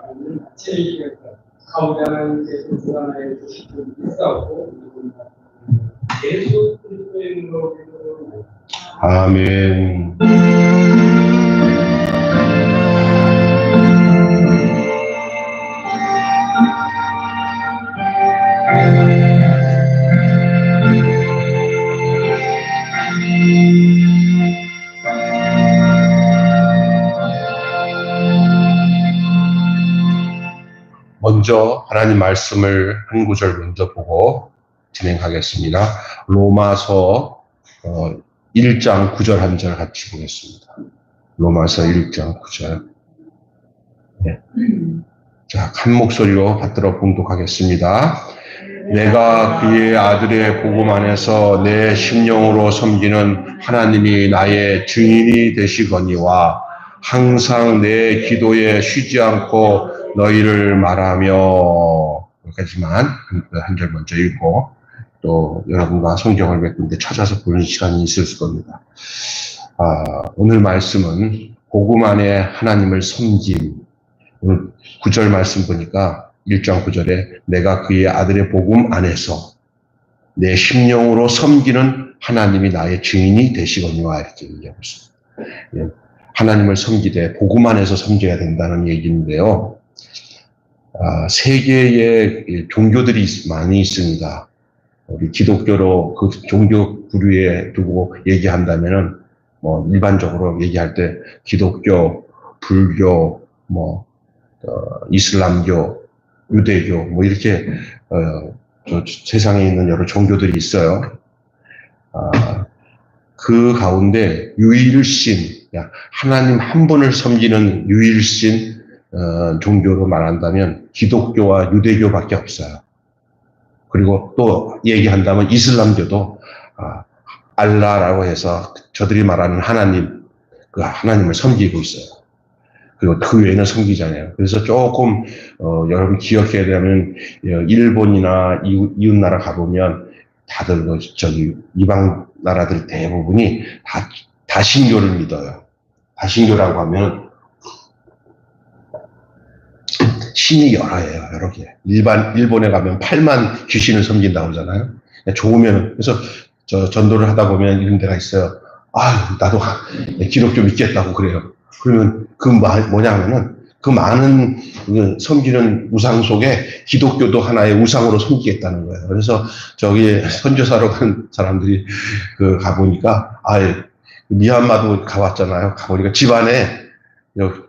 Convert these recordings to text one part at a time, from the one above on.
하나님은 제일 가운데 하나님께서 주 하나의 주식을 싸우고 예수 그리스도의 이름으로 기도합니다. 아멘. 먼저 하나님 말씀을 한 구절 먼저 보고 진행하겠습니다. 로마서 1장 9절 한 절 같이 보겠습니다. 로마서 1장 9절. 네. 자, 한 목소리로 받들어 봉독하겠습니다. 내가 그의 아들의 복음 안에서 내 심령으로 섬기는 하나님이 나의 증인이 되시거니와 항상 내 기도에 쉬지 않고 너희를 말하며. 여기까지만 한 절 먼저 읽고 또 여러분과 성경을 몇 군데 찾아서 보는 시간이 있을 겁니다. 오늘 말씀은 복음 안에 하나님을 섬김. 오늘 9절 말씀 보니까 1장 9절에 내가 그의 아들의 복음 안에서 내 심령으로 섬기는 하나님이 나의 증인이 되시거니와 이렇게 얘기하고 있습니다. 하나님을 섬기되 복음 안에서 섬겨야 된다는 얘기인데요. 세계에 종교들이 많이 있습니다. 우리 기독교로 그 종교 부류에 두고 얘기한다면은 일반적으로 얘기할 때 기독교, 불교, 이슬람교, 유대교 이렇게 세상에 있는 여러 종교들이 있어요. 그 가운데 유일신, 하나님 한 분을 섬기는 유일신 종교로 말한다면 기독교와 유대교밖에 없어요. 그리고 또 얘기한다면 이슬람교도 알라라고 해서 저들이 말하는 하나님, 그 하나님을 섬기고 있어요. 그리고 그 외에는 섬기잖아요. 그래서 조금 여러분 기억해야 되면 일본이나 이웃나라 가보면 다들 이방 나라들 대부분이 다신교를 믿어요. 다신교라고 하면 신이 여러 개. 일본에 가면 8만 귀신을 섬긴다고 하잖아요. 좋으면, 그래서 전도를 하다 보면 이런 데가 있어요. 나도 기독교 믿겠다고 그래요. 그러면 뭐냐면은 그 많은 섬기는 우상 속에 기독교도 하나의 우상으로 섬기겠다는 거예요. 그래서 선교사로 간 사람들이 가보니까, 미얀마도 가봤잖아요. 가보니까 집안에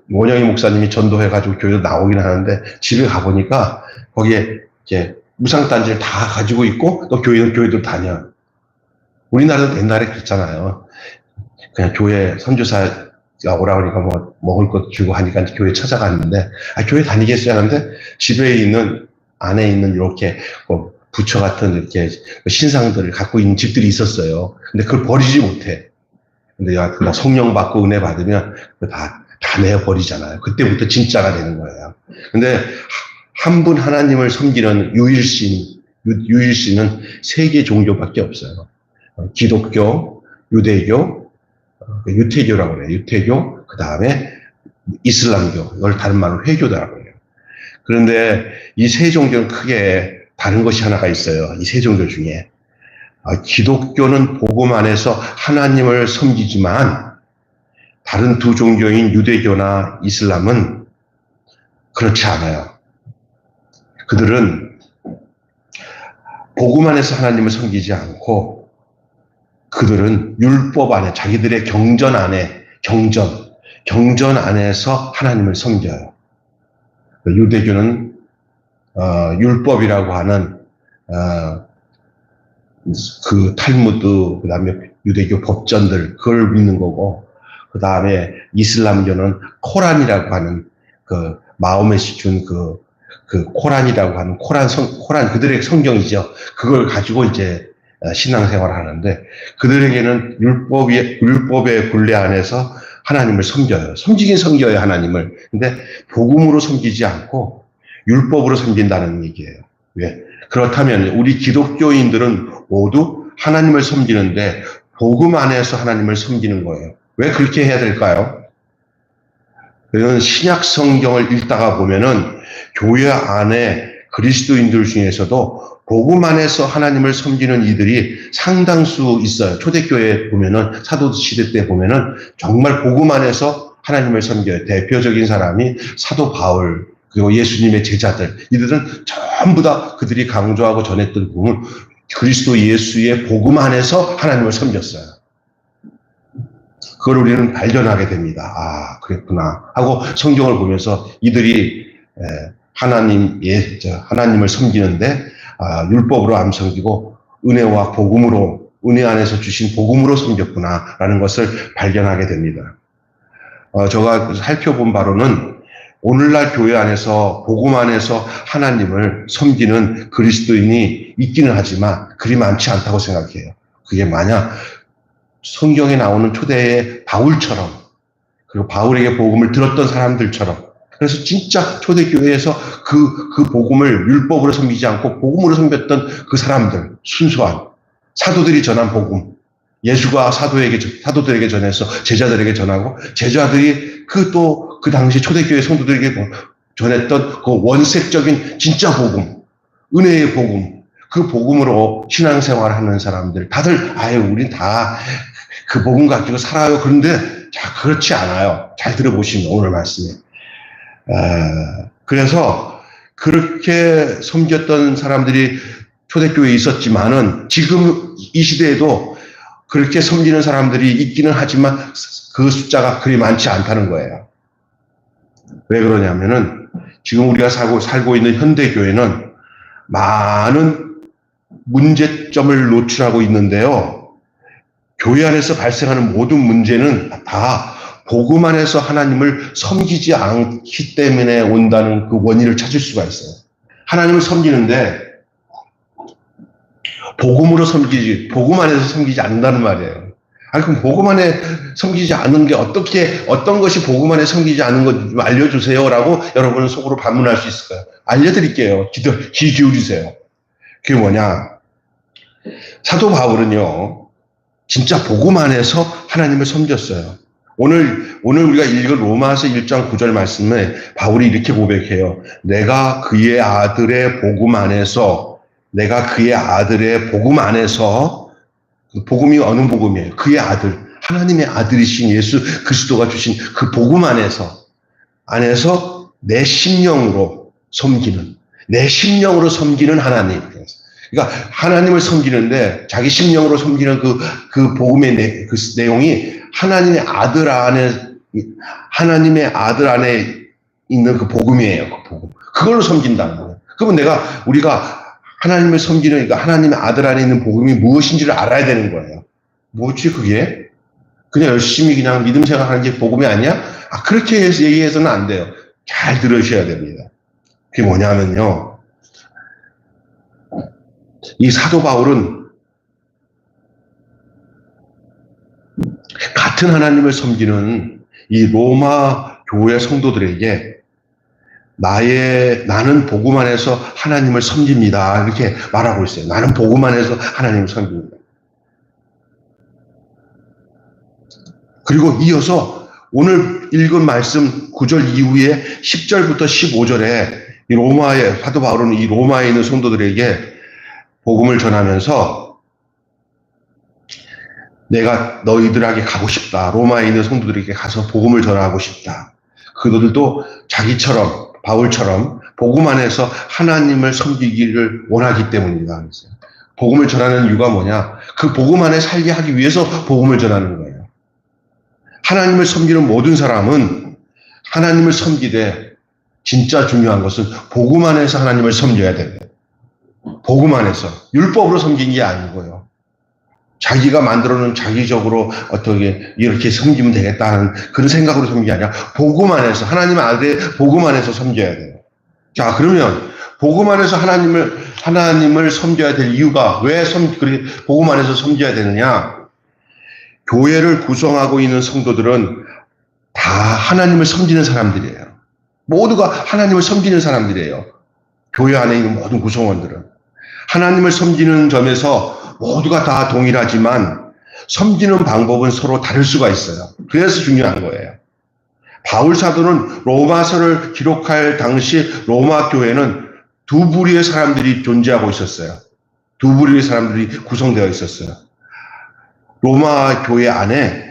원영희 목사님이 전도해가지고 교회도 나오긴 하는데 집에 가보니까 거기에 이제 우상단지를 다 가지고 있고 또 교회도 다녀. 우리나라도 옛날에 그랬잖아요. 그냥 교회 선교사가 오라 그러니까 먹을 것 주고 하니까 교회 찾아갔는데 교회 다니겠어요 하는데 집에 있는 안에 있는 이렇게 부처 같은 이렇게 신상들을 갖고 있는 집들이 있었어요. 근데 그걸 버리지 못해. 근데 성령 받고 은혜 받으면 다 내어버리잖아요. 그때부터 진짜가 되는 거예요. 근데 한 분 하나님을 섬기는 유일신은 세 개 종교밖에 없어요. 기독교, 유대교, 유태교라고 그래요. 유태교, 그 다음에 이슬람교, 이걸 다른 말로 회교다라고 해요. 그런데 이 세 종교는 크게 다른 것이 하나가 있어요. 이 세 종교 중에. 기독교는 복음 안에서 하나님을 섬기지만 다른 두 종교인 유대교나 이슬람은 그렇지 않아요. 그들은 복음 안에서 하나님을 섬기지 않고 그들은 율법 안에 자기들의 경전 안에서 하나님을 섬겨요. 유대교는 율법이라고 하는 그 탈무드, 그 다음에 유대교 법전들 그걸 믿는 거고, 그 다음에 이슬람교는 코란이라고 하는 그 마호멧이 준 그 코란이라고 하는 코란 그들의 성경이죠. 그걸 가지고 이제 신앙생활을 하는데 그들에게는 율법의 굴레 안에서 하나님을 섬겨요. 섬기긴 섬겨요, 하나님을. 근데 복음으로 섬기지 않고 율법으로 섬긴다는 얘기예요. 왜? 그렇다면 우리 기독교인들은 모두 하나님을 섬기는데 복음 안에서 하나님을 섬기는 거예요. 왜 그렇게 해야 될까요? 그런 신약 성경을 읽다가 보면은 교회 안에 그리스도인들 중에서도 복음 안에서 하나님을 섬기는 이들이 상당수 있어요. 초대교회 보면은 사도시대 때 보면은 정말 복음 안에서 하나님을 섬겨요. 대표적인 사람이 사도 바울 그리고 예수님의 제자들. 이들은 전부 다 그들이 강조하고 전했던 복음을 그리스도 예수의 복음 안에서 하나님을 섬겼어요. 그걸 우리는 발견하게 됩니다. 아, 그랬구나 하고 성경을 보면서 이들이 하나님을 섬기는데 율법으로 안 섬기고 은혜와 복음으로, 은혜 안에서 주신 복음으로 섬겼구나라는 것을 발견하게 됩니다. 제가 살펴본 바로는 오늘날 교회 안에서 복음 안에서 하나님을 섬기는 그리스도인이 있기는 하지만 그리 많지 않다고 생각해요. 그게 만약 성경에 나오는 초대의 바울처럼, 그리고 바울에게 복음을 들었던 사람들처럼, 그래서 진짜 초대교회에서 그 복음을 율법으로 섬기지 않고 복음으로 섬겼던 그 사람들, 순수한 사도들이 전한 복음, 예수가 사도들에게 전해서 제자들에게 전하고, 제자들이 그 당시 초대교회 성도들에게 전했던 그 원색적인 진짜 복음, 은혜의 복음, 그 복음으로 신앙생활을 하는 사람들, 다들, 우린 다 그 복음 가지고 살아요. 그런데, 그렇지 않아요. 잘 들어보시면, 오늘 말씀에. 그래서, 그렇게 섬겼던 사람들이 초대교회에 있었지만은, 지금 이 시대에도 그렇게 섬기는 사람들이 있기는 하지만, 그 숫자가 그리 많지 않다는 거예요. 왜 그러냐면은, 지금 우리가 살고 있는 현대교회는 많은 문제점을 노출하고 있는데요. 교회 안에서 발생하는 모든 문제는 다 복음 안에서 하나님을 섬기지 않기 때문에 온다는 그 원인을 찾을 수가 있어요. 하나님을 섬기는데 복음 안에서 섬기지 않는다는 말이에요. 그럼 복음 안에 섬기지 않는 게 어떤 것이 복음 안에 섬기지 않는 것 좀 알려주세요라고 여러분은 속으로 반문할 수 있을까요? 알려드릴게요. 귀 기울이세요. 그게 뭐냐? 사도 바울은요, 진짜 복음 안에서 하나님을 섬겼어요. 오늘 우리가 읽은 로마서 1장 9절 말씀에 바울이 이렇게 고백해요. 내가 그의 아들의 복음 안에서, 복음이 어느 복음이에요? 그의 아들, 하나님의 아들이신 예수 그리스도가 주신 그 복음 안에서 내 심령으로 섬기는 하나님. 그러니까 하나님을 섬기는데 자기 심령으로 섬기는 그 복음의 그 내용이 하나님의 아들 안에 있는 그 복음이에요. 그 복음. 그걸로 섬긴다는 거예요. 그러면 우리가 하나님을 섬기는, 그러니까 하나님의 아들 안에 있는 복음이 무엇인지를 알아야 되는 거예요. 뭐지 그게? 그냥 열심히 그냥 믿음 생활하는 게 복음이 아니야? 그렇게 얘기해서는 안 돼요. 잘 들으셔야 됩니다. 그게 뭐냐면요. 이 사도 바울은 같은 하나님을 섬기는 이 로마 교회 성도들에게 나는 복음 안에서 하나님을 섬깁니다. 이렇게 말하고 있어요. 나는 복음 안에서 하나님을 섬깁니다. 그리고 이어서 오늘 읽은 말씀 9절 이후에 10절부터 15절에 이 사도 바울은 이 로마에 있는 성도들에게 복음을 전하면서 내가 너희들에게 가고 싶다. 로마에 있는 성도들에게 가서 복음을 전하고 싶다. 그들도 자기처럼 바울처럼 복음 안에서 하나님을 섬기기를 원하기 때문이다. 복음을 전하는 이유가 뭐냐? 그 복음 안에 살게 하기 위해서 복음을 전하는 거예요. 하나님을 섬기는 모든 사람은 하나님을 섬기되 진짜 중요한 것은 복음 안에서 하나님을 섬겨야 됩니다. 복음 안에서 율법으로 섬긴 게 아니고요. 자기가 만들어놓은 자기적으로 어떻게 이렇게 섬기면 되겠다 하는 그런 생각으로 섬기는 게 아니라 복음 안에서 하나님 아들의 복음 안에서 섬겨야 돼요. 자, 그러면 복음 안에서 하나님을 섬겨야 될 이유가 왜 복음 안에서 섬겨야 되느냐? 교회를 구성하고 있는 성도들은 다 하나님을 섬기는 사람들이에요. 모두가 하나님을 섬기는 사람들이에요. 교회 안에 있는 모든 구성원들은 하나님을 섬기는 점에서 모두가 다 동일하지만 섬기는 방법은 서로 다를 수가 있어요. 그래서 중요한 거예요. 바울 사도는 로마서를 기록할 당시 로마 교회는 두 부류의 사람들이 존재하고 있었어요. 두 부류의 사람들이 구성되어 있었어요. 로마 교회 안에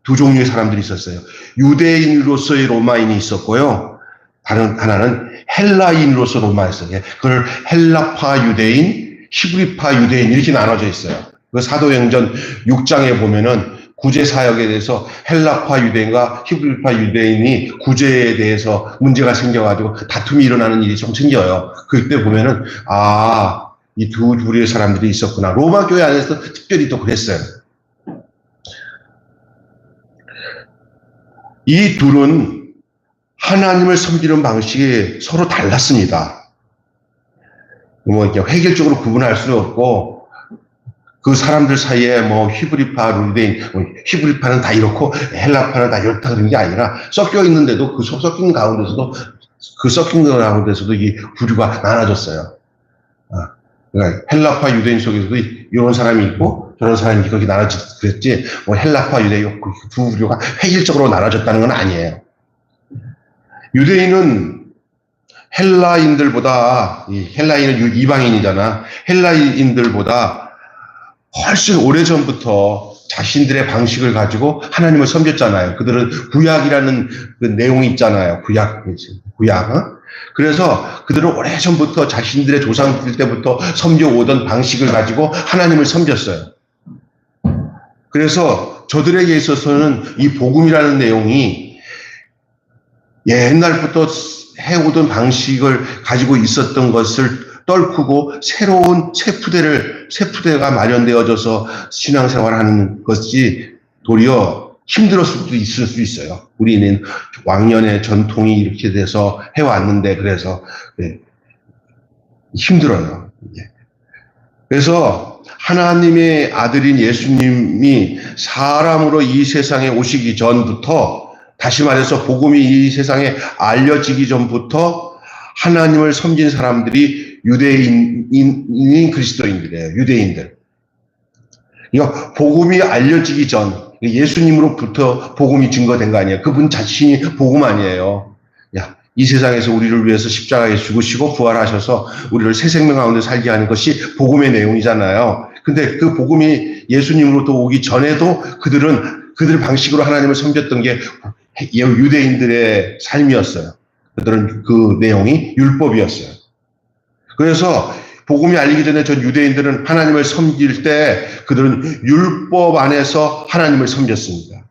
두 종류의 사람들이 있었어요. 유대인으로서의 로마인이 있었고요. 다른 하나는 헬라인으로서 로마였어요. 그걸 헬라파 유대인, 히브리파 유대인 이렇게 나눠져 있어요. 그 사도행전 6장에 보면은 구제 사역에 대해서 헬라파 유대인과 히브리파 유대인이 구제에 대해서 문제가 생겨가지고 다툼이 일어나는 일이 좀 생겨요. 그때 보면은 이 두 부류의 사람들이 있었구나. 로마 교회 안에서 특별히 또 그랬어요. 이 둘은 하나님을 섬기는 방식이 서로 달랐습니다. 이렇게 획일적으로 구분할 수는 없고, 그 사람들 사이에 히브리파, 유대인, 히브리파는 다 이렇고, 헬라파는 다 이렇다 그런 게 아니라, 섞여 있는데도 그 섞인 가운데서도 이 부류가 나눠졌어요. 그러니까 헬라파 유대인 속에서도 이런 사람이 있고, 저런 사람이 그렇게 나눠졌지, 헬라파 유대인 두 부류가 획일적으로 나눠졌다는 건 아니에요. 유대인은 헬라인은 이방인이잖아. 헬라인들보다 훨씬 오래전부터 자신들의 방식을 가지고 하나님을 섬겼잖아요. 그들은 구약이라는 그 내용이 있잖아요. 구약. 그래서 그들은 오래전부터 자신들의 조상들 때부터 섬겨오던 방식을 가지고 하나님을 섬겼어요. 그래서 저들에게 있어서는 이 복음이라는 내용이 옛날부터 해오던 방식을 가지고 있었던 것을 떨구고 새로운 새 푸대가 마련되어져서 신앙생활하는 것이 도리어 힘들었을 수도 있을 수 있어요. 우리는 왕년의 전통이 이렇게 돼서 해왔는데 그래서 힘들어요. 그래서 하나님의 아들인 예수님이 사람으로 이 세상에 오시기 전부터, 다시 말해서 복음이 이 세상에 알려지기 전부터 하나님을 섬긴 사람들이 유대인인 그리스도인들이에요. 유대인들. 그러니까 복음이 알려지기 전, 예수님으로부터 복음이 증거된 거 아니에요. 그분 자신이 복음 아니에요. 이 세상에서 우리를 위해서 십자가에 죽으시고 부활하셔서 우리를 새 생명 가운데 살게 하는 것이 복음의 내용이잖아요. 근데 그 복음이 예수님으로부터 오기 전에도 그들 방식으로 하나님을 섬겼던 게 유대인들의 삶이었어요. 그들은 그 내용이 율법이었어요. 그래서 복음이 알리기 전에 전 유대인들은 하나님을 섬길 때 그들은 율법 안에서 하나님을 섬겼습니다.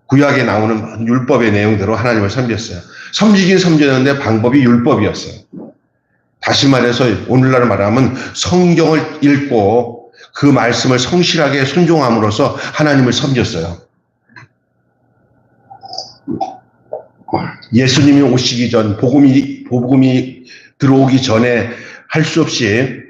구약에 나오는 율법의 내용대로 하나님을 섬겼어요. 섬기긴 섬겼는데 방법이 율법이었어요. 다시 말해서 오늘날 말하면 성경을 읽고 그 말씀을 성실하게 순종함으로써 하나님을 섬겼어요. 예수님이 오시기 전, 복음이 들어오기 전에 할 수 없이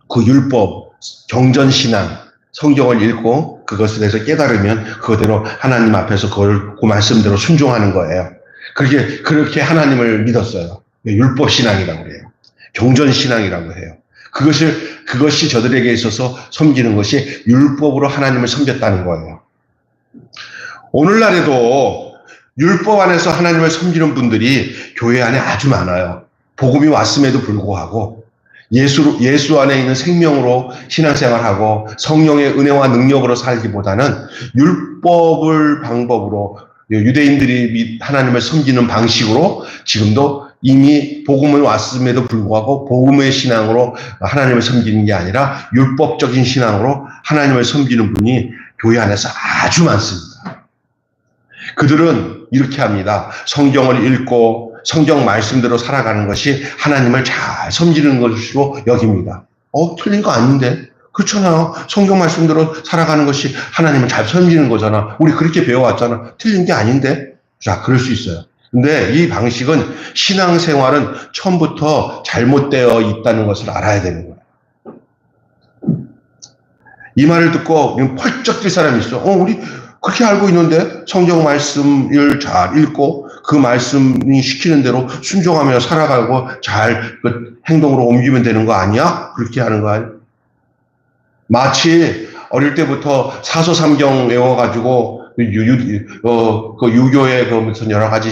그 율법, 경전신앙, 성경을 읽고 그것에 대해서 깨달으면 그거대로 하나님 앞에서 그 말씀대로 순종하는 거예요. 그렇게 하나님을 믿었어요. 율법신앙이라고 그래요. 경전신앙이라고 해요. 그것이 저들에게 있어서 섬기는 것이 율법으로 하나님을 섬겼다는 거예요. 오늘날에도 율법 안에서 하나님을 섬기는 분들이 교회 안에 아주 많아요. 복음이 왔음에도 불구하고 예수 안에 있는 생명으로 신앙생활하고 성령의 은혜와 능력으로 살기보다는 율법을 방법으로 유대인들이 하나님을 섬기는 방식으로 지금도 이미 복음이 왔음에도 불구하고 복음의 신앙으로 하나님을 섬기는 게 아니라 율법적인 신앙으로 하나님을 섬기는 분이 교회 안에서 아주 많습니다. 그들은 이렇게 합니다. 성경을 읽고 성경 말씀대로 살아가는 것이 하나님을 잘 섬기는 것으로 여깁니다. 틀린 거 아닌데? 그렇잖아요. 성경 말씀대로 살아가는 것이 하나님을 잘 섬기는 거잖아. 우리 그렇게 배워왔잖아. 틀린 게 아닌데? 자, 그럴 수 있어요. 근데 이 방식은 신앙생활은 처음부터 잘못되어 있다는 것을 알아야 되는 거예요. 이 말을 듣고 펄쩍 뛸 사람이 있어. 우리 그렇게 알고 있는데 성경 말씀을 잘 읽고 그 말씀이 시키는 대로 순종하며 살아가고 잘 그 행동으로 옮기면 되는 거 아니야? 그렇게 하는 거 아니야? 마치 어릴 때부터 사서삼경 외워가지고 그 유교의 그 무슨 여러 가지,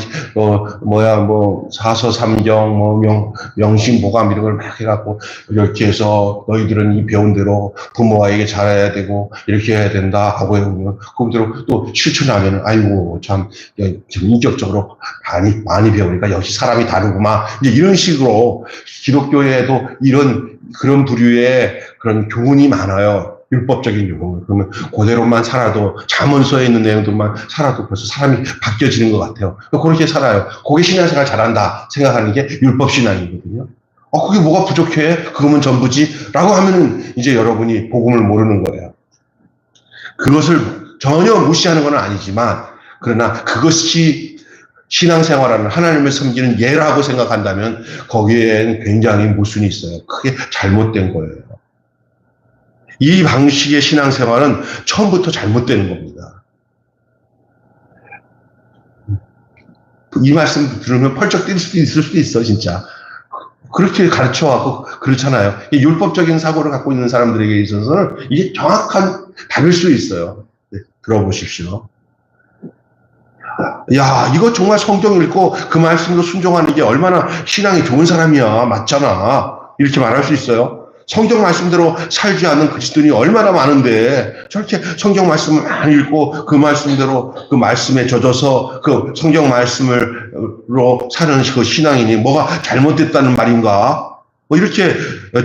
사서삼경, 명심보감 이런 걸 막 해갖고, 이렇게 해서 너희들은 이 배운 대로 부모에게 잘해야 되고, 이렇게 해야 된다 하고 해보면, 그대로 또 실천하면은, 아이고, 참 인격적으로 많이 배우니까 역시 사람이 다르구만. 이제 이런 식으로 기독교에도 그런 부류의 그런 교훈이 많아요. 율법적인 요구. 그러면 그대로만 살아도, 잠언서에 있는 내용들만 살아도 벌써 사람이 바뀌어지는 것 같아요. 그렇게 살아요. 그게 신앙생활 잘한다 생각하는 게 율법신앙이거든요. 그게 뭐가 부족해? 그거면 전부지? 라고 하면은 이제 여러분이 복음을 모르는 거예요. 그것을 전혀 무시하는 건 아니지만, 그러나 그것이 신앙생활하는 하나님을 섬기는 예라고 생각한다면 거기에는 굉장히 모순이 있어요. 그게 잘못된 거예요. 이 방식의 신앙생활은 처음부터 잘못되는 겁니다. 이 말씀 들으면 펄쩍 뛸 수도 있을 수도 있어, 진짜. 그렇게 가르쳐하고 그렇잖아요. 이 율법적인 사고를 갖고 있는 사람들에게 있어서는 이게 정확한 답일 수 있어요. 네, 들어보십시오. 야, 이거 정말 성경 읽고 그 말씀도 순종하는 게 얼마나 신앙이 좋은 사람이야. 맞잖아. 이렇게 말할 수 있어요. 성경 말씀대로 살지 않는 그리스도인이 얼마나 많은데 저렇게 성경 말씀을 많이 읽고 그 말씀대로 그 말씀에 젖어서 그 성경 말씀으로 사는 그 신앙인이 뭐가 잘못됐다는 말인가? 이렇게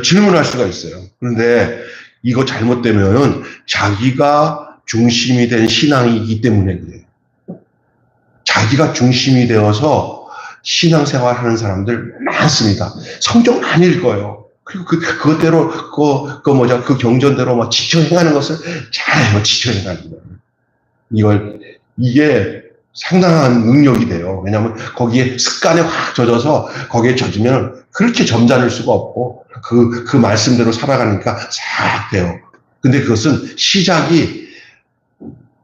질문할 수가 있어요. 그런데 이거 잘못되면은 자기가 중심이 된 신앙이기 때문에 그래요. 자기가 중심이 되어서 신앙생활하는 사람들 많습니다. 성경 안 읽어요. 그리고 그것대로, 그 경전대로 지켜 행하는 것을 잘해요, 지켜 행하는 거. 이게 상당한 능력이 돼요. 왜냐하면 거기에 습관에 확 젖어서 거기에 젖으면 그렇게 점잖을 수가 없고, 그 말씀대로 살아가니까 싹 돼요. 근데 그것은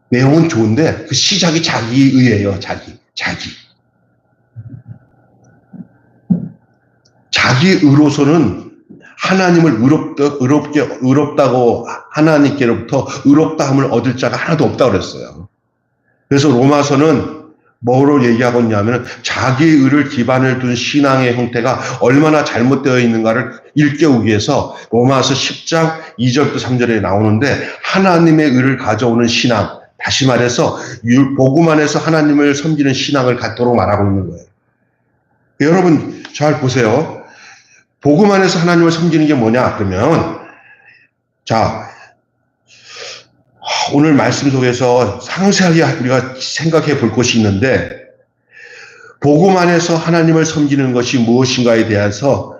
내용은 좋은데, 그 시작이 자기의예요, 자기의로서는 하나님을 의롭다고 하나님께로부터 의롭다함을 얻을 자가 하나도 없다고 그랬어요. 그래서 로마서는 뭐로 얘기하고 있냐면 자기의 의를 기반을 둔 신앙의 형태가 얼마나 잘못되어 있는가를 일깨우기 위해서 로마서 10장 2절부터 3절에 나오는데 하나님의 의를 가져오는 신앙, 다시 말해서 복음 안에서 하나님을 섬기는 신앙을 갖도록 말하고 있는 거예요. 여러분 잘 보세요. 복음 안에서 하나님을 섬기는 게 뭐냐? 그러면 자, 오늘 말씀 속에서 상세하게 우리가 생각해 볼 것이 있는데 복음 안에서 하나님을 섬기는 것이 무엇인가에 대해서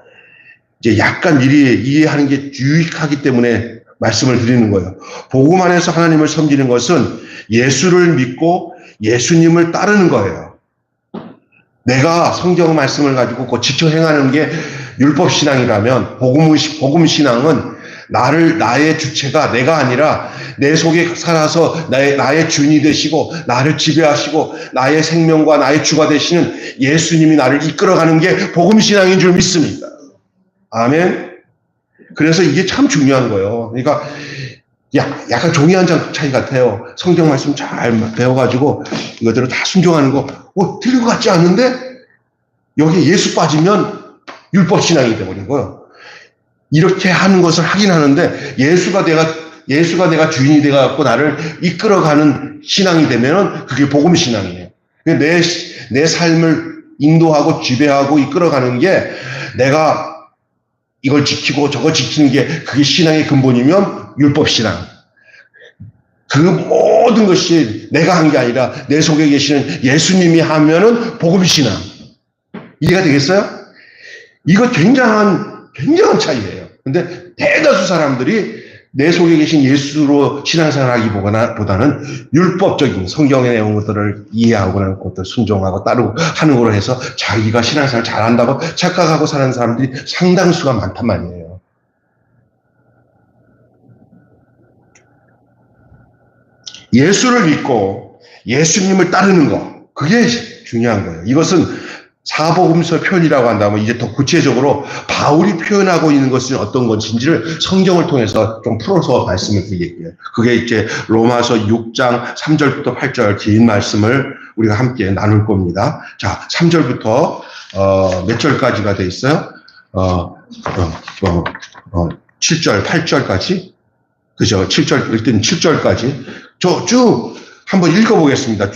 이제 약간 미리 이해하는 게 유익하기 때문에 말씀을 드리는 거예요. 복음 안에서 하나님을 섬기는 것은 예수를 믿고 예수님을 따르는 거예요. 내가 성경 말씀을 가지고 지켜 행하는 게 율법 신앙이라면 복음 신앙은 나의 주체가 내가 아니라 내 속에 살아서 나의 주인이 되시고 나를 지배하시고 나의 생명과 나의 주가 되시는 예수님이 나를 이끌어가는 게 복음 신앙인 줄 믿습니다. 아멘. 그래서 이게 참 중요한 거예요. 그러니까 약간 종이 한 장 차이 같아요. 성경 말씀 잘 배워가지고 이것대로 다 순종하는 거 틀린 것 같지 않는데 여기 예수 빠지면 율법 신앙이 되버린 거예요. 이렇게 하는 것을 하긴 하는데 예수가 내가 주인이 돼갖고 나를 이끌어가는 신앙이 되면은 그게 복음 신앙이에요. 내 삶을 인도하고 지배하고 이끌어가는 게 내가 이걸 지키고 저거 지키는 게 그게 신앙의 근본이면 율법 신앙. 그 모든 것이 내가 한 게 아니라 내 속에 계시는 예수님이 하면은 복음 신앙. 이해가 되겠어요? 이거 굉장한 차이예요. 근데 대다수 사람들이 내 속에 계신 예수로 신앙생활 하기보다는 율법적인 성경의 내용들을 이해하고 나는 것들 순종하고 따르고 하는 거로 해서 자기가 신앙생활 잘한다고 착각하고 사는 사람들이 상당수가 많단 말이에요. 예수를 믿고 예수님을 따르는 거, 그게 중요한 거예요. 이것은 사복음서 표현이라고 한다면 이제 더 구체적으로 바울이 표현하고 있는 것은 어떤 것인지를 성경을 통해서 좀 풀어서 말씀을 드리겠고요. 그게 이제 로마서 6장 3절부터 8절 긴 말씀을 우리가 함께 나눌 겁니다. 자, 3절부터 몇 절까지가 돼 있어요? 7절, 8절까지? 그죠? 7절, 일단 7절까지. 쭉 한번 읽어보겠습니다.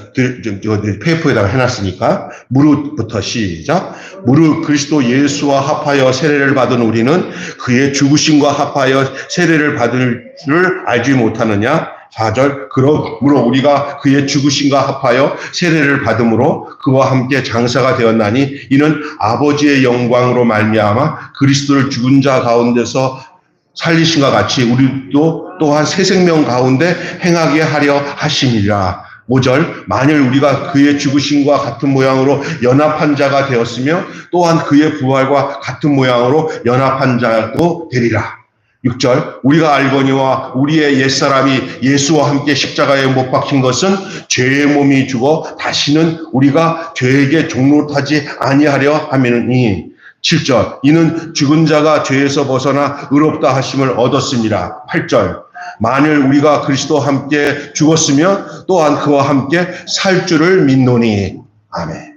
페이퍼에다가 해놨으니까. 무릇부터 시작. 무릇 그리스도 예수와 합하여 세례를 받은 우리는 그의 죽으심과 합하여 세례를 받을 줄 알지 못하느냐? 4절. 그러므로 우리가 그의 죽으심과 합하여 세례를 받음으로 그와 함께 장사가 되었나니 이는 아버지의 영광으로 말미암아 그리스도를 죽은 자 가운데서 살리신과 같이 우리도 또한 새 생명 가운데 행하게 하려 하심이라. 5절. 만일 우리가 그의 죽으심과 같은 모양으로 연합한 자가 되었으며 또한 그의 부활과 같은 모양으로 연합한 자도 되리라. 6절. 우리가 알거니와 우리의 옛사람이 예수와 함께 십자가에 못 박힌 것은 죄의 몸이 죽어 다시는 우리가 죄에게 종노하지 아니하려 함이니. 7절. 이는 죽은 자가 죄에서 벗어나 의롭다 하심을 얻었습니다. 8절. 만일 우리가 그리스도와 함께 죽었으면 또한 그와 함께 살 줄을 믿노니. 아멘.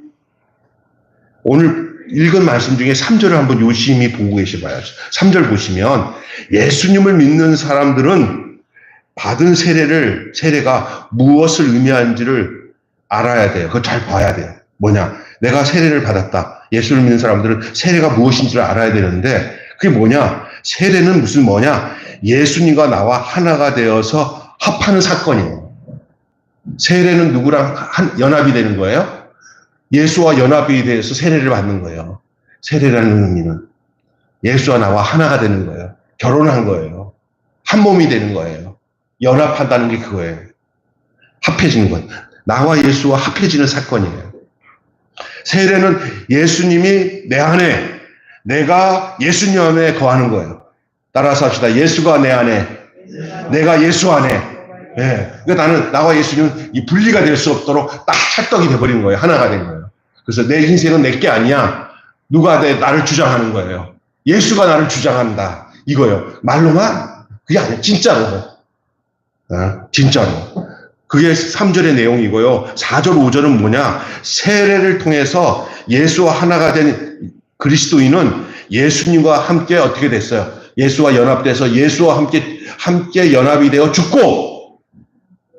오늘 읽은 말씀 중에 3절을 한번 유심히 보고 계셔봐야죠. 3절 보시면 예수님을 믿는 사람들은 받은 세례가 무엇을 의미하는지를 알아야 돼요. 그걸 잘 봐야 돼요. 뭐냐? 내가 세례를 받았다. 예수를 믿는 사람들은 세례가 무엇인지를 알아야 되는데 그게 뭐냐? 세례는 무슨 뭐냐? 예수님과 나와 하나가 되어서 합하는 사건이에요. 세례는 누구랑 연합이 되는 거예요? 예수와 연합이 돼서 세례를 받는 거예요. 세례라는 의미는 예수와 나와 하나가 되는 거예요. 결혼한 거예요. 한 몸이 되는 거예요. 연합한다는 게 그거예요. 합해지는 것. 나와 예수와 합해지는 사건이에요. 세례는 예수님이 내 안에, 내가 예수님 안에 거하는 거예요. 따라서 합시다. 예수가 내 안에, 내가 예수 안에. 예. 그러니까 나는, 나와 예수님은 이 분리가 될 수 없도록 딱 찰떡이 돼버린 거예요. 하나가 된 거예요. 그래서 내 인생은 내게 아니야. 누가 나를 주장하는 거예요. 예수가 나를 주장한다. 이거요. 말로만? 그게 아니야. 진짜로. 진짜로. 그게 3절의 내용이고요. 4절, 5절은 뭐냐? 세례를 통해서 예수와 하나가 된 그리스도인은 예수님과 함께 어떻게 됐어요? 예수와 연합돼서 예수와 함께 연합이 되어 죽고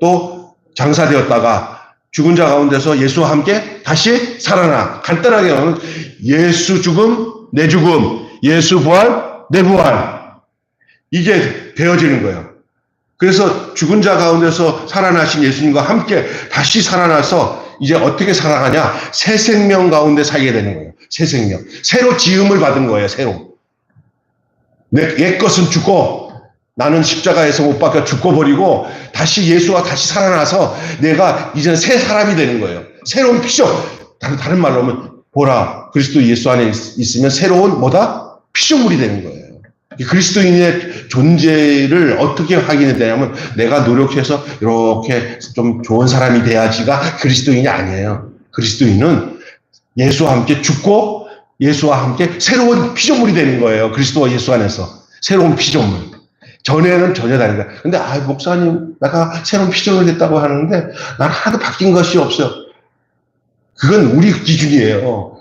또 장사되었다가 죽은 자 가운데서 예수와 함께 다시 살아나. 간단하게 하면 예수 죽음, 내 죽음, 예수 부활, 내 부활. 이게 되어지는 거예요. 그래서 죽은 자 가운데서 살아나신 예수님과 함께 다시 살아나서 이제 어떻게 살아가냐? 새 생명 가운데 살게 되는 거예요. 새 생명. 새로 지음을 받은 거예요. 새로. 옛 것은 죽고 나는 십자가에서 못 박혀 죽고 버리고 다시 예수와 다시 살아나서 내가 이제는 새 사람이 되는 거예요. 새로운 피조. 다른 말로 하면 보라. 그리스도 예수 안에 있으면 새로운 뭐다? 피조물이 되는 거예요. 그리스도인의 존재를 어떻게 확인해야 되냐면 내가 노력해서 이렇게 좀 좋은 사람이 돼야지가 그리스도인이 아니에요. 그리스도인은 예수와 함께 죽고 예수와 함께 새로운 피조물이 되는 거예요. 그리스도와 예수 안에서 새로운 피조물. 전에는 전혀 다르다. 근데 목사님 내가 새로운 피조물 됐다고 하는데 난 하나도 바뀐 것이 없어요. 그건 우리 기준이에요.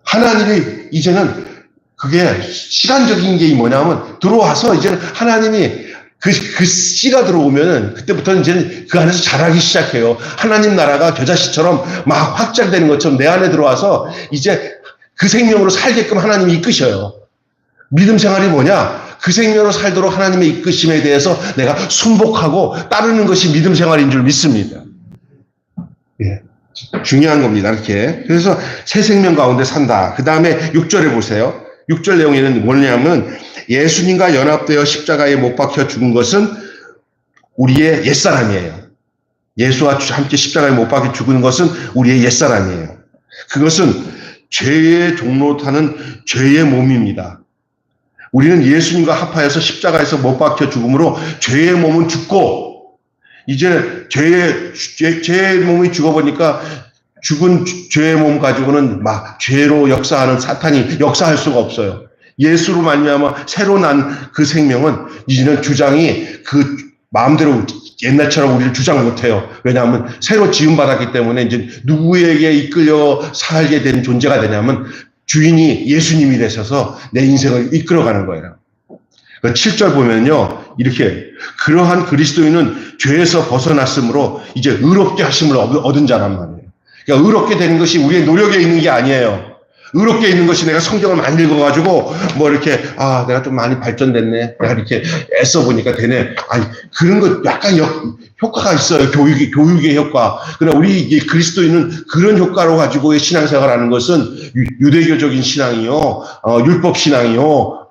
하나님이 이제는 그게 시간적인 게 뭐냐면 들어와서 이제는 하나님이 그 씨가 들어오면은 그때부터는 이제는 그 안에서 자라기 시작해요. 하나님 나라가 겨자씨처럼 막 확장되는 것처럼 내 안에 들어와서 이제 그 생명으로 살게끔 하나님이 이끄셔요. 믿음 생활이 뭐냐? 그 생명으로 살도록 하나님의 이끄심에 대해서 내가 순복하고 따르는 것이 믿음 생활인 줄 믿습니다. 예. 중요한 겁니다. 이렇게. 그래서 새 생명 가운데 산다. 그 다음에 6절에 보세요. 6절 내용에는 뭐냐면 예수님과 연합되어 십자가에 못 박혀 죽은 것은 우리의 옛사람이에요. 예수와 함께 십자가에 못 박혀 죽은 것은 우리의 옛사람이에요. 그것은 죄의 종노타는 죄의 몸입니다. 우리는 예수님과 합하여서 십자가에서 못 박혀 죽음으로 죄의 몸은 죽고 이제 죄의 몸이 죽어보니까 죽은 죄의 몸 가지고는 막 죄로 역사하는 사탄이 역사할 수가 없어요. 예수로 말미암아 새로 난 그 생명은 이제는 주장이 그 마음대로 옛날처럼 우리를 주장 못해요. 왜냐하면 새로 지음받았기 때문에 이제 누구에게 이끌려 살게 된 존재가 되냐면 주인이 예수님이 되셔서 내 인생을 이끌어가는 거예요. 7절 보면요, 이렇게 그러한 그리스도인은 죄에서 벗어났으므로 이제 의롭게 하심을 얻은 자란 말이에요. 그러니까 의롭게 되는 것이 우리의 노력에 있는 게 아니에요. 의롭게 있는 것이 내가 성경을 많이 읽어가지고 뭐 이렇게 내가 좀 많이 발전됐네, 내가 이렇게 애써 보니까 되네. 아니, 그런 것 약간 효과가 있어요. 교육의 효과. 그러나 우리 그리스도인은 그런 효과로 가지고의 신앙생활하는 것은 유대교적인 신앙이요, 율법 신앙이요,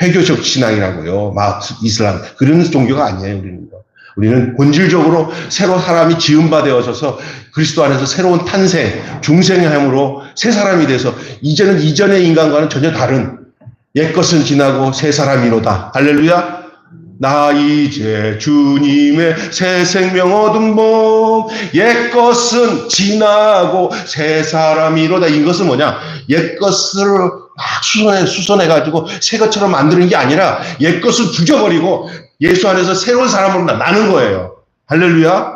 회교적 신앙이라고요. 막 이슬람 그런 종교가 아니에요. 우리는 본질적으로 새로 사람이 지음받아져서 그리스도 안에서 새로운 탄생, 중생함으로 새 사람이 돼서 이제는 이전의 인간과는 전혀 다른 옛것은 지나고 새 사람이로다. 할렐루야. 나 이제 주님의 새 생명 얻은 몸, 옛것은 지나고 새 사람이로다. 이것은 뭐냐? 옛것을 막 수선해가지고 새 것처럼 만드는 게 아니라 옛것을 죽여버리고 예수 안에서 새로운 사람으로 나는 거예요. 할렐루야.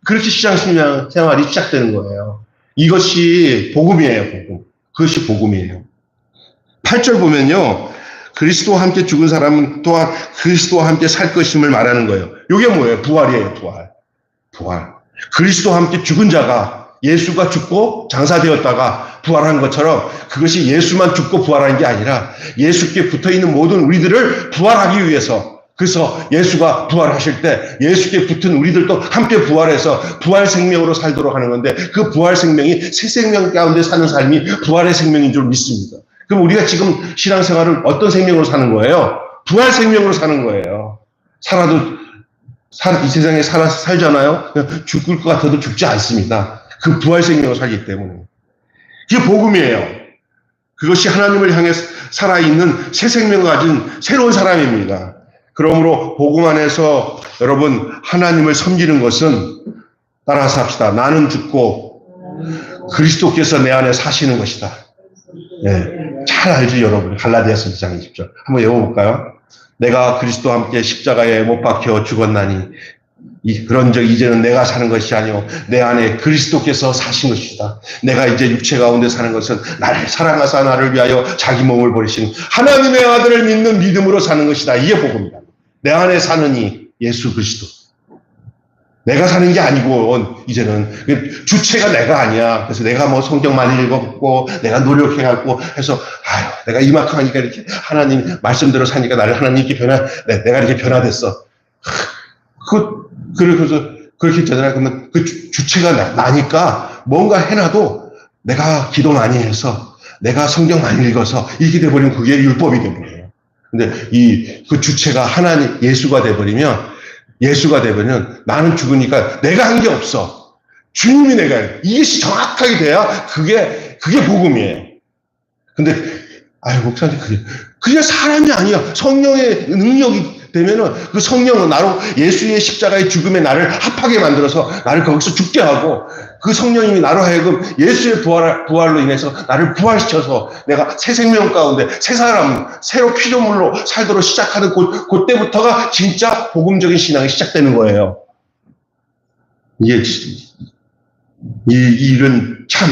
그렇게 시장 생활이 시작되는 거예요. 이것이 복음이에요. 복음. 그것이 복음이에요. 8절 보면요, 그리스도와 함께 죽은 사람은 또한 그리스도와 함께 살 것임을 말하는 거예요. 이게 뭐예요? 부활이에요. 부활. 그리스도와 함께 죽은 자가 예수가 죽고 장사되었다가 부활한 것처럼 그것이 예수만 죽고 부활한 게 아니라 예수께 붙어있는 모든 우리들을 부활하기 위해서, 그래서 예수가 부활하실 때 예수께 붙은 우리들도 함께 부활해서 부활 생명으로 살도록 하는 건데, 그 부활 생명이 새 생명 가운데 사는 삶이 부활의 생명인 줄 믿습니다. 그럼 우리가 지금 신앙생활을 어떤 생명으로 사는 거예요? 부활 생명으로 사는 거예요. 이 세상에 살잖아요. 죽을 것 같아도 죽지 않습니다. 그 부활 생명으로 살기 때문에. 그게 복음이에요. 그것이 하나님을 향해 살아있는 새 생명을 가진 새로운 사람입니다. 그러므로 복음 안에서 여러분 하나님을 섬기는 것은, 따라서 합시다. 나는 죽고 그리스도께서 내 안에 사시는 것이다. 네, 잘 알죠 여러분. 갈라디아서 2장 20절 한번 외워볼까요? 내가 그리스도와 함께 십자가에 못 박혀 죽었나니 그런즉 이제는 내가 사는 것이 아니요 내 안에 그리스도께서 사신 것이다. 내가 이제 육체 가운데 사는 것은 나를 사랑하사 나를 위하여 자기 몸을 버리신 하나님의 아들을 믿는 믿음으로 사는 것이다. 이게 복음이다. 내 안에 사는 이 예수 그리스도. 내가 사는 게 아니고 이제는 주체가 내가 아니야. 그래서 내가 뭐 성경 많이 읽어보고 내가 노력해갖고 해서 내가 이만큼 하니까 이렇게 하나님 말씀대로 사니까 나를 하나님께 내가 이렇게 변화됐어. 그래서 그렇게 있잖아요. 그러면 그 주체가 나니까 뭔가 해놔도 내가 기도 많이 해서 내가 성경 많이 읽어서 이렇게 돼버리면 그게 율법이 돼버려요. 근데 그 주체가 하나님 예수가 돼버리면 나는 죽으니까 내가 한 게 없어. 주님이 내가 해. 이것이 정확하게 돼야 그게 복음이에요. 근데 목사님 그게 사람이 아니야. 성령의 능력이 되면은 그 성령은 나로 예수의 십자가의 죽음에 나를 합하게 만들어서 나를 거기서 죽게 하고, 그 성령님이 나로 하여금 예수의 부활로 인해서 나를 부활시켜서 내가 새 생명 가운데 새 사람, 새로 피조물로 살도록 시작하는 그때부터가 진짜 복음적인 신앙이 시작되는 거예요. 이게 이 일은 참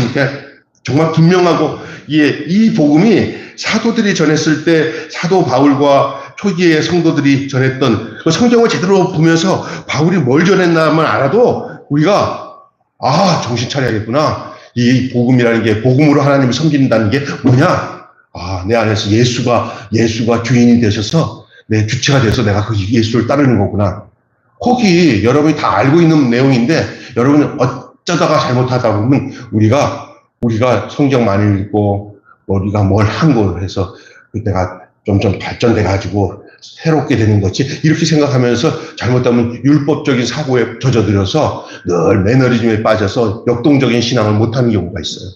정말 분명하고, 이 복음이 사도들이 전했을 때 사도 바울과 초기의 성도들이 전했던 그 성경을 제대로 보면서 바울이 뭘 전했나만 알아도 우리가 정신 차려야겠구나. 이 복음이라는 게, 복음으로 하나님을 섬긴다는 게 뭐냐? 내 안에서 예수가 주인이 되셔서 내 주체가 돼서 내가 그 예수를 따르는 거구나. 거기 여러분이 다 알고 있는 내용인데, 여러분이 어쩌다가 잘못하다 보면 우리가 성경 많이 읽고 우리가 뭘 한 거 해서 내가 점점 발전돼가지고 새롭게 되는 거지, 이렇게 생각하면서 잘못하면 율법적인 사고에 젖어들어서 늘 매너리즘에 빠져서 역동적인 신앙을 못하는 경우가 있어요.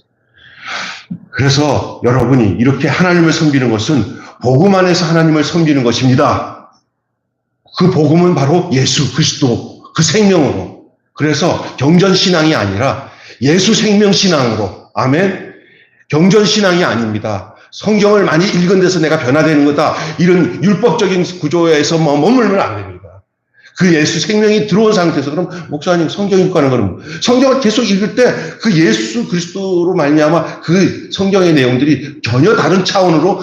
그래서 여러분이 이렇게 하나님을 섬기는 것은 복음 안에서 하나님을 섬기는 것입니다. 그 복음은 바로 예수 그리스도, 그 생명으로. 그래서 경전신앙이 아니라 예수 생명신앙으로. 아멘. 경전신앙이 아닙니다. 성경을 많이 읽은 데서 내가 변화되는 거다. 이런 율법적인 구조에서 머물면 안 됩니다. 그 예수 생명이 들어온 상태에서 그럼 목사님 성경 읽고 하는 거는 성경을 계속 읽을 때 그 예수 그리스도로 말미암아 그 성경의 내용들이 전혀 다른 차원으로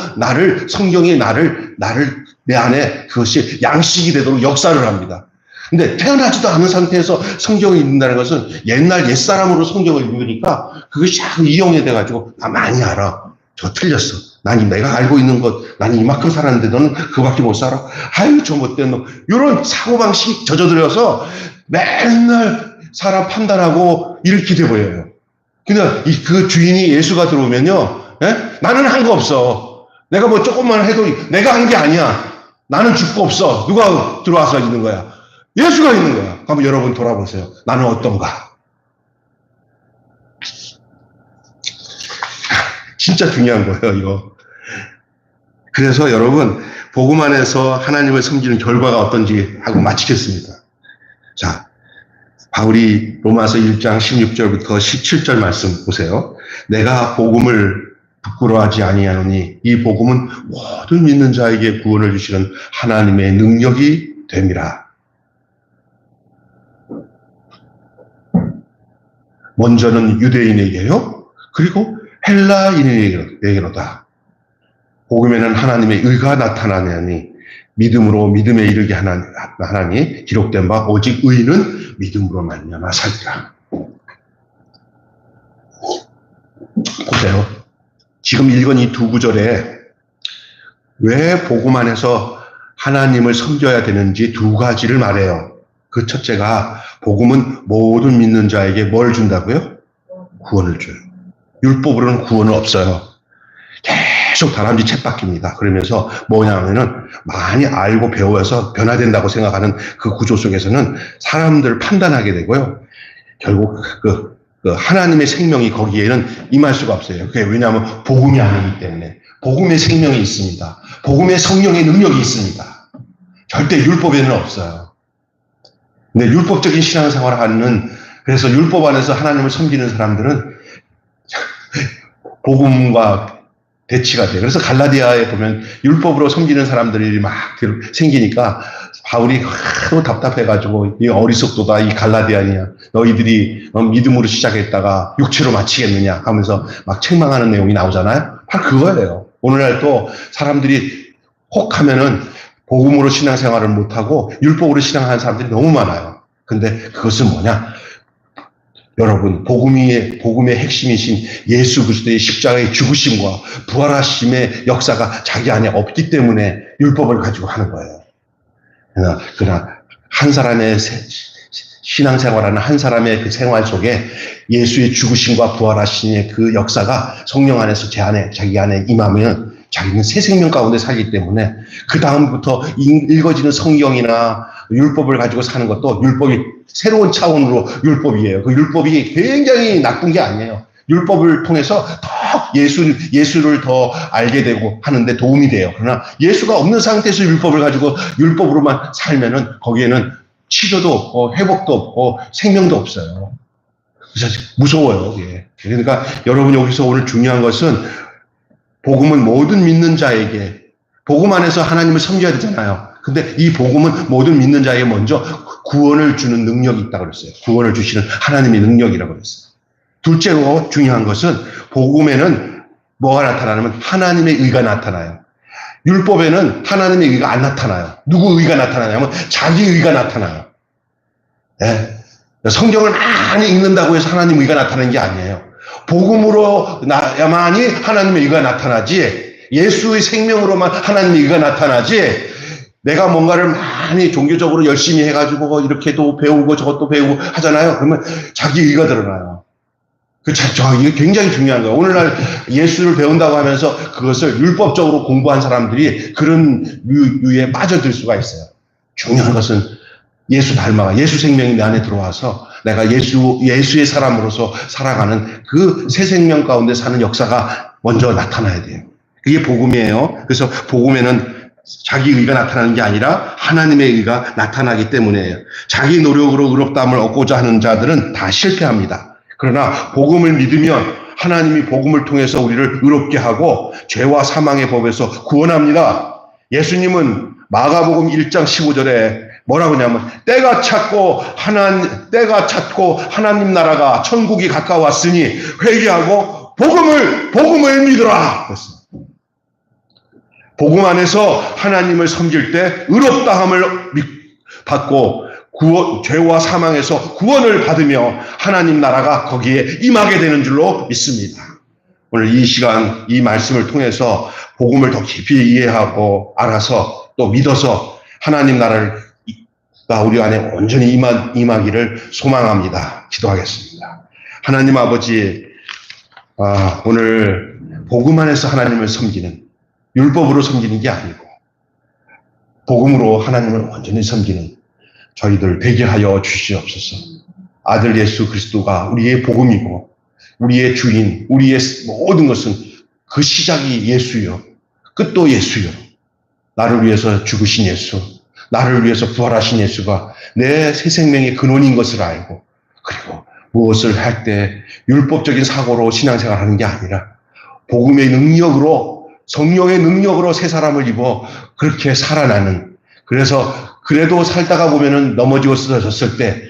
성경이 나를 내 안에 그것이 양식이 되도록 역사를 합니다. 근데 태어나지도 않은 상태에서 성경을 읽는다는 것은 옛사람으로 성경을 읽으니까 그것이 자꾸 이용이 돼가지고 나 많이 알아. 저 틀렸어. 내가 알고 있는 것, 나는 이만큼 살았는데 너는 그거밖에 못 살아? 아유, 저 못된 놈. 이런 사고방식이 젖어들어서 맨날 사람 판단하고 이렇게 돼버려요. 그냥 그 주인이 예수가 들어오면요, 나는 한 거 없어. 내가 뭐 조금만 해도 내가 한 게 아니야. 나는 죽고 없어. 누가 들어와서 있는 거야? 예수가 있는 거야. 한번 여러분 돌아보세요. 나는 어떤가? 진짜 중요한 거예요, 이거. 그래서 여러분, 복음 안에서 하나님을 섬기는 결과가 어떤지 하고 마치겠습니다. 자, 바울이 로마서 1장 16절부터 17절 말씀 보세요. 내가 복음을 부끄러워하지 아니하노니 이 복음은 모든 믿는 자에게 구원을 주시는 하나님의 능력이 됨이라. 먼저는 유대인에게요. 그리고 헬라인에게로다. 복음에는 하나님의 의가 나타나냐니 믿음으로 믿음에 이르게 하나니 기록된 바 오직 의는 믿음으로 말미암아 살리라. 보세요. 지금 읽은 이 두 구절에 왜 복음 안에서 하나님을 섬겨야 되는지 두 가지를 말해요. 그 첫째가 복음은 모든 믿는 자에게 뭘 준다고요? 구원을 줘요. 율법으로는 구원은 없어요. 계속 다람쥐 챗바퀴입니다. 그러면서 뭐냐면은 많이 알고 배워서 변화된다고 생각하는 그 구조 속에서는 사람들을 판단하게 되고요. 결국 그 하나님의 생명이 거기에는 임할 수가 없어요. 그게 왜냐하면 복음이 아니기 때문에. 복음의 생명이 있습니다. 복음의 성령의 능력이 있습니다. 절대 율법에는 없어요. 근데 율법적인 신앙생활을 하는, 그래서 율법 안에서 하나님을 섬기는 사람들은 복음과 대치가 돼요. 그래서 갈라디아에 보면 율법으로 섬기는 사람들이 막 생기니까 바울이 하도 답답해가지고 이 어리석도다 이 갈라디아냐, 너희들이 믿음으로 시작했다가 육체로 마치겠느냐 하면서 막 책망하는 내용이 나오잖아요. 바로 그거예요. 오늘날 또 사람들이 혹하면은 복음으로 신앙생활을 못하고 율법으로 신앙하는 사람들이 너무 많아요. 근데 그것은 뭐냐? 여러분, 복음의 핵심이신 예수 그리스도의 십자가의 죽으심과 부활하심의 역사가 자기 안에 없기 때문에 율법을 가지고 하는 거예요. 그러나 한 사람의 신앙생활하는 한 사람의 그 생활 속에 예수의 죽으심과 부활하심의 그 역사가 성령 안에서 자기 안에 임하면 자기는 새 생명 가운데 살기 때문에 그 다음부터 읽어지는 성경이나 율법을 가지고 사는 것도 율법이 새로운 차원으로 율법이에요. 그 율법이 굉장히 나쁜 게 아니에요. 율법을 통해서 더 예수를 더 알게 되고 하는데 도움이 돼요. 그러나 예수가 없는 상태에서 율법을 가지고 율법으로만 살면은 거기에는 치료도 없고 회복도 없고 생명도 없어요. 그래서 무서워요. 예. 그러니까 여러분 여기서 오늘 중요한 것은 복음은 모든 믿는 자에게, 복음 안에서 하나님을 섬겨야 되잖아요. 근데 이 복음은 모든 믿는 자에게 먼저 구원을 주는 능력이 있다고 그랬어요. 구원을 주시는 하나님의 능력이라고 그랬어요. 둘째로 중요한 것은 복음에는 뭐가 나타나냐면 하나님의 의가 나타나요. 율법에는 하나님의 의가 안 나타나요. 누구 의가 나타나냐면 자기 의가 나타나요. 네. 성경을 많이 읽는다고 해서 하나님 의가 나타나는 게 아니에요. 복음으로 나야만이 하나님의 의가 나타나지, 예수의 생명으로만 하나님의 의가 나타나지, 내가 뭔가를 많이 종교적으로 열심히 해가지고 이렇게도 배우고 저것도 배우고 하잖아요. 그러면 자기 의가 드러나요. 이게 굉장히 중요한 거예요. 오늘날 예수를 배운다고 하면서 그것을 율법적으로 공부한 사람들이 그런 유에 빠져들 수가 있어요. 중요한 것은 예수 닮아가, 예수 생명이 내 안에 들어와서 내가 예수의 사람으로서 살아가는 그 새 생명 가운데 사는 역사가 먼저 나타나야 돼요. 그게 복음이에요. 그래서 복음에는 자기 의가 나타나는 게 아니라 하나님의 의가 나타나기 때문이에요. 자기 노력으로 의롭다함을 얻고자 하는 자들은 다 실패합니다. 그러나 복음을 믿으면 하나님이 복음을 통해서 우리를 의롭게 하고 죄와 사망의 법에서 구원합니다. 예수님은 마가복음 1장 15절에 뭐라고 하냐면 때가 찼고 하나님 나라가 천국이 가까웠으니 회개하고 복음을 믿으라 그랬어요. 복음 안에서 하나님을 섬길 때 의롭다함을 받고 죄와 사망에서 구원을 받으며 하나님 나라가 거기에 임하게 되는 줄로 믿습니다. 오늘 이 시간 이 말씀을 통해서 복음을 더 깊이 이해하고 알아서 또 믿어서 하나님 나라가 우리 안에 온전히 임하기를 소망합니다. 기도하겠습니다. 하나님 아버지, 오늘 복음 안에서 하나님을 섬기는, 율법으로 섬기는 게 아니고 복음으로 하나님을 온전히 섬기는 저희들 되게 하여 주시옵소서. 아들 예수 그리스도가 우리의 복음이고 우리의 주인, 우리의 모든 것은 그 시작이 예수요, 끝도 예수요. 나를 위해서 죽으신 예수, 나를 위해서 부활하신 예수가 내 새 생명의 근원인 것을 알고, 그리고 무엇을 할 때 율법적인 사고로 신앙생활하는 게 아니라 복음의 능력으로, 성령의 능력으로 새 사람을 입어 그렇게 살아나는, 그래서 그래도 살다가 보면은 넘어지고 쓰러졌을 때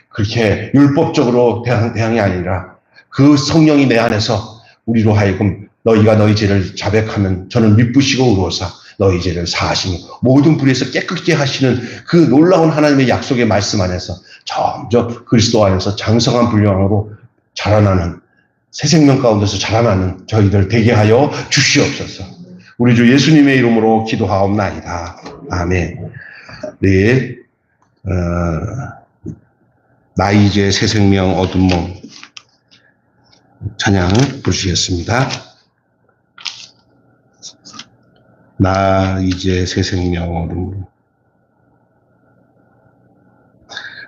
그렇게 율법적으로 대항이 아니라 그 성령이 내 안에서 우리로 하여금 너희가 너희 죄를 자백하면 저는 미쁘시고 의로사 너희 죄를 사하시며 모든 불의에서 깨끗게 하시는 그 놀라운 하나님의 약속의 말씀 안에서 점점 그리스도 안에서 장성한 분량으로 자라나는, 새 생명 가운데서 자라나는 저희들 되게 하여 주시옵소서. 우리 주 예수님의 이름으로 기도하옵나이다. 아멘. 네, 나 이제 새 생명 얻은 몸 찬양 부르시겠습니다. 나 이제 새 생명 얻은 몸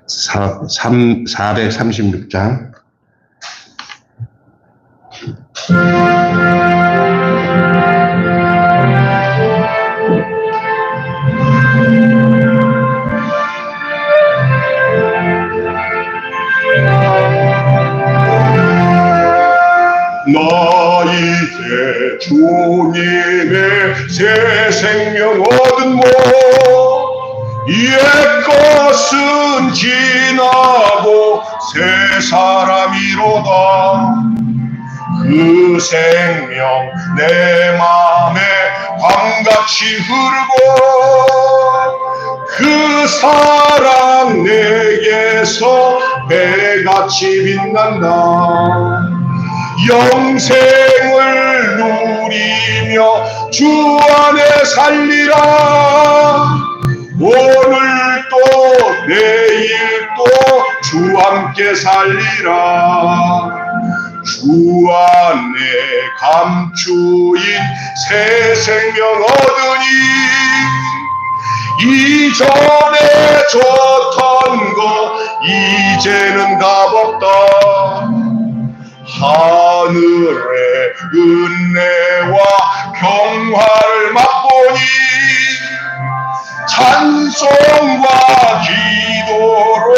436장 나 이제 주님의 새 생명 얻은 몸 옛 것은 지나고 새 사람이로다. 그 생명 내 맘에 광같이 흐르고 그 사랑 내게서 배같이 빛난다. 영생을 누리며 주 안에 살리라. 오늘 또 내일 또 주 함께 살리라. 주 안에 감추인 새 생명 얻으니 이전에 줬던 거 이제는 값없다. 하늘의 은혜와 평화를 맛보니 찬송과 기도로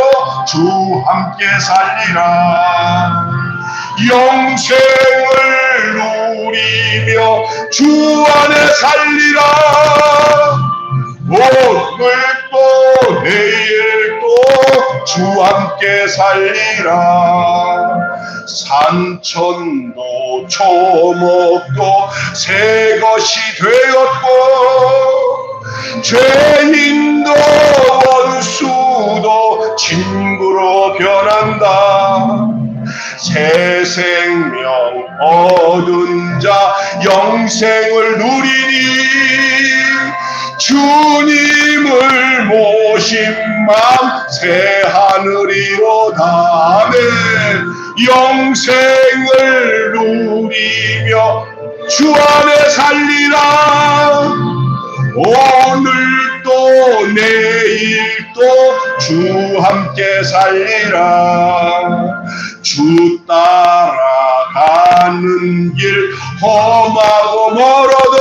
주 함께 살리라. 영생을 누리며 주 안에 살리라. 오늘 또 내일 또 주 함께 살리라. 산천도 초목도 새 것이 되었고 죄인도 원수도 친구로 변한다. 새 생명 얻은 자 영생을 누리니 주님을 모신 맘 새 하늘이로다. 아멘. 영생을 누리며 주 안에 살리라. 오늘 또 내일 또 주 함께 살리라. 주 따라가는 길 험하고 멀어도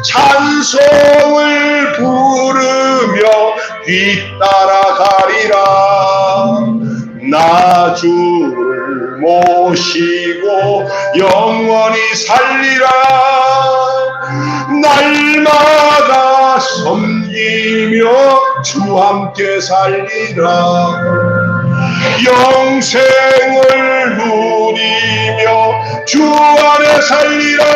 찬송과 찬송을 부르며 뒤따라가리라. 나 주를 모시고 영원히 살리라. 날마다 섬기며 주 함께 살리라. 영생을 누리며 주 안에 살리라.